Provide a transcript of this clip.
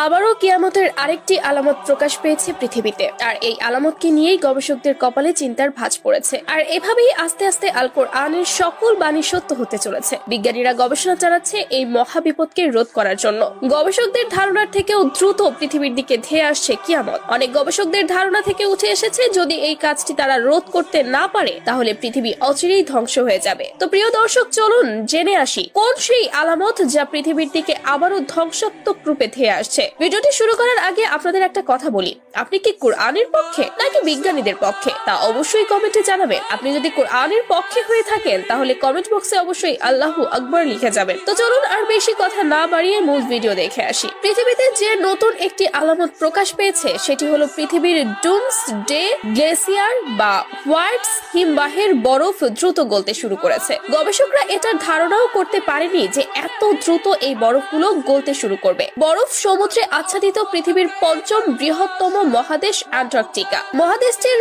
আবারও কিয়ামতের আরেকটি আলামত প্রকাশ পেয়েছে পৃথিবীতে, আর এই আলামতকে নিয়েই গবেষকদের কপালে চিন্তার ভাঁজ পড়েছে। আর এভাবেই আস্তে আস্তে আল কোরআনের সকল বাণী সত্য হতে চলেছে। বিজ্ঞানীরা গবেষণা চালাচ্ছে এই মহাবিপদকে রোধ করার জন্য। গবেষকদের ধারণার থেকেও দ্রুত পৃথিবীর দিকে ধেয়ে আসছে কিয়ামত। অনেক গবেষকদের ধারণা থেকে উঠে এসেছে, যদি এই কাজটি তারা রোধ করতে না পারে তাহলে পৃথিবী অচিরেই ধ্বংস হয়ে যাবে। তো প্রিয় দর্শক, চলুন জেনে আসি কোন সেই আলামত যা পৃথিবীর দিকে আবারও ধ্বংসাত্মক রূপে ধেয়ে আসছে। ভিডিওটি শুরু করার আগে আপনাদের একটা কথা বলি, আপনি কি কোরআনের পক্ষে নাকি বিজ্ঞানীদের পক্ষে তা অবশ্যই কমেন্টে জানাবেন। আপনি যদি কোরআনের পক্ষে হয়ে থাকেন তাহলে কমেন্ট বক্সে অবশ্যই আল্লাহু আকবার লিখে যাবেন। তো চলুন আর বেশি কথা না বাড়িয়ে মূল ভিডিও দেখে আসি। পৃথিবীতে যে নতুন একটি আলামত প্রকাশ পেয়েছে সেটি হলো পৃথিবীর ডুমসডে গ্লেসিয়ার বা হোয়াইট হিমবাহের বরফ দ্রুত গলতে শুরু করেছে। গবেষকরা এটার ধারণাও করতে পারেনি যে এত দ্রুত এই বরফগুলো গলতে শুরু করবে। বরফ সমুদ্রে আচ্ছাদিত পৃথিবীর পঞ্চম বৃহত্তম মহাদেশ অ্যান্টার্কটিকা। মহাদেশটির